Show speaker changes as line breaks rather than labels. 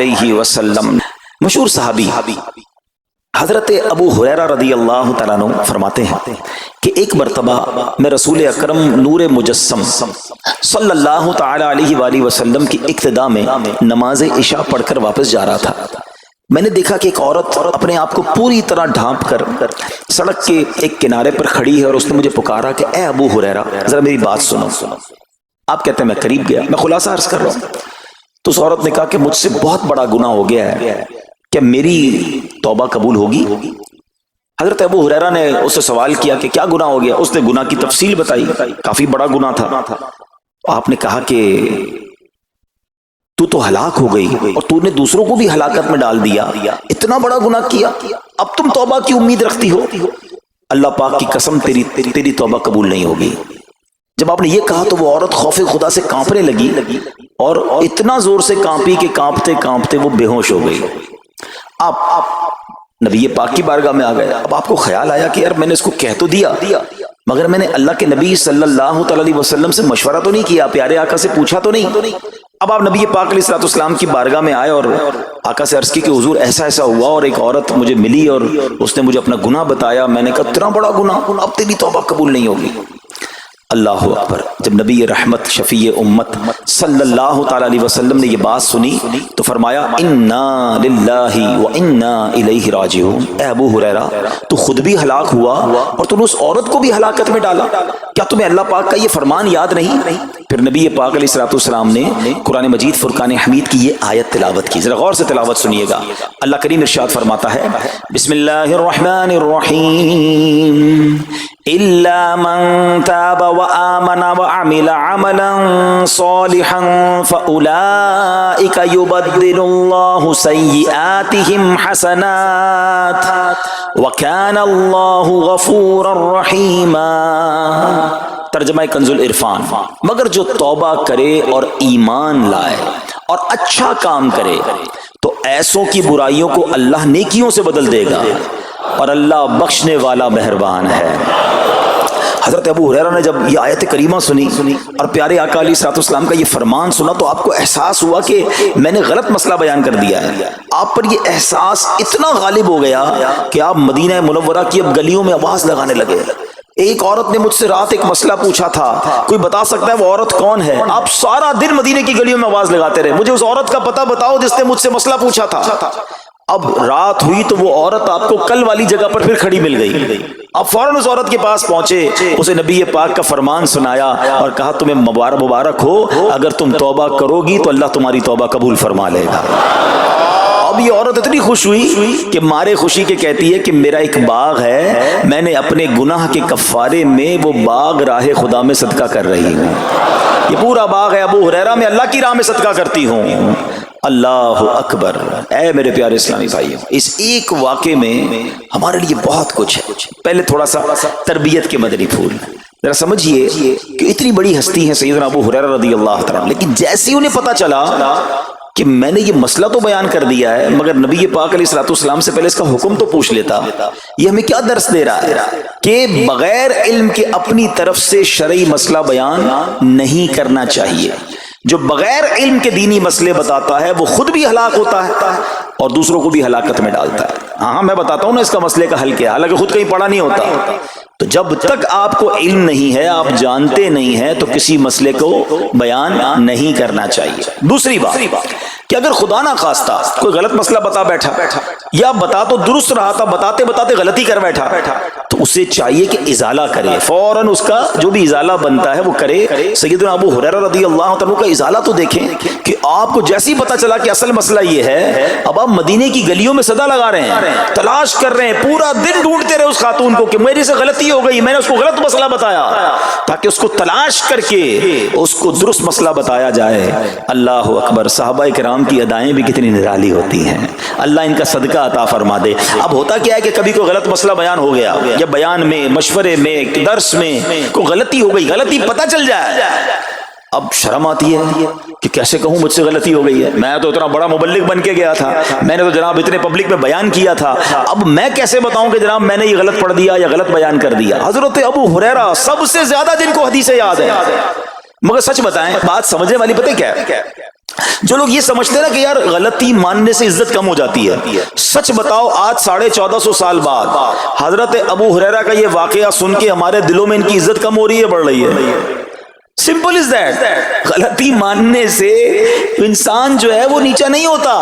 علیہ وسلم مشہور صحابی حضرت ابو ہریرہ رضی اللہ تعالیٰ عنہ فرماتے ہیں کہ ایک مرتبہ میں رسول اکرم نور مجسم صلی اللہ تعالی علیہ وآلہ وسلم کی ابتدا میں نماز عشاء پڑھ کر واپس جا رہا تھا۔ میں نے دیکھا کہ ایک عورت اپنے آپ کو پوری طرح ڈھانپ کر سڑک کے ایک کنارے پر کھڑی ہے اور اس نے مجھے پکارا کہ اے ابو ہریرہ ذرا میری بات سنو۔ آپ کہتے ہیں میں قریب گیا، میں خلاصہ عرض کر رہا ہوں۔ تو اس عورت نے کہا کہ مجھ سے بہت بڑا گناہ ہو گیا ہے، کیا میری توبہ قبول ہوگی؟ حضرت ابو ہریرہ نے اس سے سوال کیا کہ کیا گناہ ہو گیا؟ اس نے گناہ کی تفصیل بتائی، کافی بڑا گناہ تھا۔ آپ نے کہا کہ تو ہلاک ہو گئی اور تو نے دوسروں کو بھی ہلاکت میں ڈال دیا، اتنا بڑا گناہ کیا، اب تم توبہ کی امید رکھتی ہو؟ اللہ پاک کی قسم تیری توبہ قبول نہیں ہوگی۔ جب آپ نے یہ کہا تو وہ عورت خوف خدا سے کانپنے لگی اور اتنا زور سے کانپی کہ کانپتے کانپتے وہ بے ہوش ہو گئی۔ آپ نبی پاک کی بارگاہ میں آ گئے۔ اب آپ کو خیال آیا کہ یار میں نے اس کو کہہ تو دیا، مگر میں نے اللہ کے نبی صلی اللہ تعالی علیہ وسلم سے مشورہ تو نہیں کیا، پیارے آقا سے پوچھا تو نہیں۔ اب آپ نبی پاک علیہ الصلوۃ والسلام کی بارگاہ میں آئے اور آقا سے عرض کی کہ حضور ایسا ایسا ہوا اور ایک عورت مجھے ملی اور اس نے مجھے اپنا گناہ بتایا۔ میں نے کہا اتنا بڑا گناہ، اب تیری توبہ قبول نہیں ہوگی۔ اللہ اکبر۔ جب نبی رحمت شفیع امت صلی اللہ تعالی علیہ وسلم نے یہ بات سنی تو فرمایا انا للہ و انا الیہ راجعون۔ اے ابو ہریرہ تو خود بھی ہلاک ہوا اور تو نے اس عورت کو بھی ہلاکت میں ڈالا، کیا تمہیں اللہ پاک کا یہ فرمان یاد نہیں؟ پھر نبی پاک علیہ الصلوۃ والسلام نے قرآن مجید فرقان حمید کی یہ آیت تلاوت کی، ذرا غور سے تلاوت سنیے گا۔ اللہ کریم ارشاد فرماتا ہے بسم اللہ الرحمن الرحیم الا من تاب وآمن وعمل عملا صالحا فأولئك يبدل الله سيئاتهم حسنات وكان الله غفورا رحيما۔ ترجمہ کنز العرفان، مگر جو توبہ کرے اور ایمان لائے اور اچھا کام کرے تو ایسوں کی برائیوں کو اللہ نیکیوں سے بدل دے گا اور اللہ بخشنے والا مہربان ہے۔ حضرت ابو ہریرہ نے جب یہ آیت کریمہ سنی اور پیارے آقا علیہ الصلوۃ والسلام کا یہ فرمان سنا تو آپ کو احساس ہوا کہ میں نے غلط مسئلہ بیان کر دیا ہے۔ آپ پر یہ احساس اتنا غالب ہو گیا کہ آپ مدینہ منورہ کی اب گلیوں میں آواز لگانے لگے۔ ایک عورت نے مجھ سے رات ایک مسئلہ پوچھا تھا، کوئی بتا سکتا ہے وہ عورت کون ہے؟ آپ سارا دن مدینے کی گلیوں میں آواز لگاتے رہے، مجھے اس عورت کا پتہ بتاؤ جس نے مجھ سے مسئلہ پوچھا تھا۔ اب رات ہوئی تو وہ عورت آپ کو کل والی جگہ پر پھر کھڑی مل گئی۔ آپ فوراً اس عورت کے پاس پہنچے، اسے نبی پاک کا فرمان سنایا اور کہا تمہیں مبارک ہو، اگر تم توبہ کرو گی تو اللہ تمہاری توبہ قبول فرما لے گا۔ اب یہ عورت اتنی خوش ہوئی کہ مارے خوشی کے کہتی ہے کہ میرا ایک باغ ہے، میں نے اپنے گناہ کے کفارے میں وہ باغ راہ خدا میں صدقہ کر رہی ہوں۔ یہ پورا باغ ہے ابو ہریرہ میں اللہ کی راہ میں صدقہ کرتی ہوں۔ اللہ اکبر۔ اے میرے پیارے اسلامی بھائیوں، اس ایک واقعے میں ہمارے لیے بہت کچھ ہے۔ پہلے تھوڑا سا تربیت کے مدنی پھول ذرا سمجھیے کہ اتنی بڑی ہستی ہے سیدنا ابو ہریرہ رضی اللہ تعالیٰ، لیکن جیسے انہیں پتا چلا کہ میں نے یہ مسئلہ تو بیان کر دیا ہے مگر نبی پاک علیہ الصلوۃ والسلام سے پہلے اس کا حکم تو پوچھ لیتا، یہ ہمیں کیا درس دے رہا ہے کہ بغیر علم کے اپنی طرف سے شرعی مسئلہ بیان نہیں کرنا چاہیے۔ جو بغیر علم کے دینی مسئلے بتاتا ہے وہ خود بھی ہلاک ہوتا ہے اور دوسروں کو بھی ہلاکت میں ڈالتا ہے۔ ہاں میں بتاتا ہوں نا اس کا مسئلے کا حل کیا، حالانکہ خود کہیں پڑھا نہیں ہوتا۔ تو جب تک آپ کو علم نہیں ہے، آپ جانتے نہیں ہیں، تو کسی مسئلے کو بیان نہیں کرنا چاہیے۔ دوسری بات کہ اگر خدا نہ خواستہ کوئی غلط مسئلہ بتا بیٹھا یا بتا تو درست رہا تھا، بتاتے بتاتے غلطی کر بیٹھا تو اسے چاہیے کہ ازالہ کرے، فوراً اس کا جو بھی ازالہ بنتا ہے وہ کرے۔ سیدنا ابو ہریرہ رضی اللہ عنہ کا ازالہ تو دیکھیں کہ آپ کو جیسے ہی پتا چلا کہ اصل مسئلہ یہ ہے، اب آپ مدینے کی گلیوں میں صدا لگا رہے ہیں، تلاش کر رہے ہیں، پورا دن ڈھونڈتے رہے اس خاتون کو کہ میری سے غلطی ہو گئی، میں نے اس کو غلط مسئلہ بتایا، تاکہ اس کو تلاش کر کے اس کو درست مسئلہ بتایا جائے۔ اللہ اکبر۔ صحابہ کرام کی ادائیں بھی کتنی نرالی ہوتی ہیں، اللہ ان کا صدقہ عطا فرما دے۔ اب ہوتا کیا ہے کہ کبھی کوئی غلط مسئلہ بیان ہو گیا یا بیان میں، مشورے میں، درس میں کوئی غلطی ہو گئی، غلطی پتہ چل جائے، اب شرم آتی ہے کہ کیسے کہوں مجھ سے غلطی ہو گئی ہے، میں تو اتنا بڑا مبلغ بن کے گیا تھا، میں نے تو جناب اتنے پبلک میں بیان کیا تھا، اب میں کیسے بتاؤں کہ جناب میں نے یہ غلط پڑھ دیا یا غلط بیان کر دیا۔ حضرت ابو ہریرہ سب سے زیادہ جن کو حدیثیں یاد ہے، مگر سچ بتائیں بات سمجھنے والی پتہ کیا ہے؟ جو لوگ یہ سمجھتے ہیں نا کہ یار غلطی ماننے سے عزت کم ہو جاتی ہے، سچ بتاؤ آج 1450 سال بعد حضرت ابو ہریرہ کا یہ واقعہ سن کے ہمارے دلوں میں ان کی عزت کم ہو رہی ہے، بڑھ رہی ہے؟ Simple is that. غلطی ماننے سے انسان جو ہے وہ نیچا نہیں ہوتا.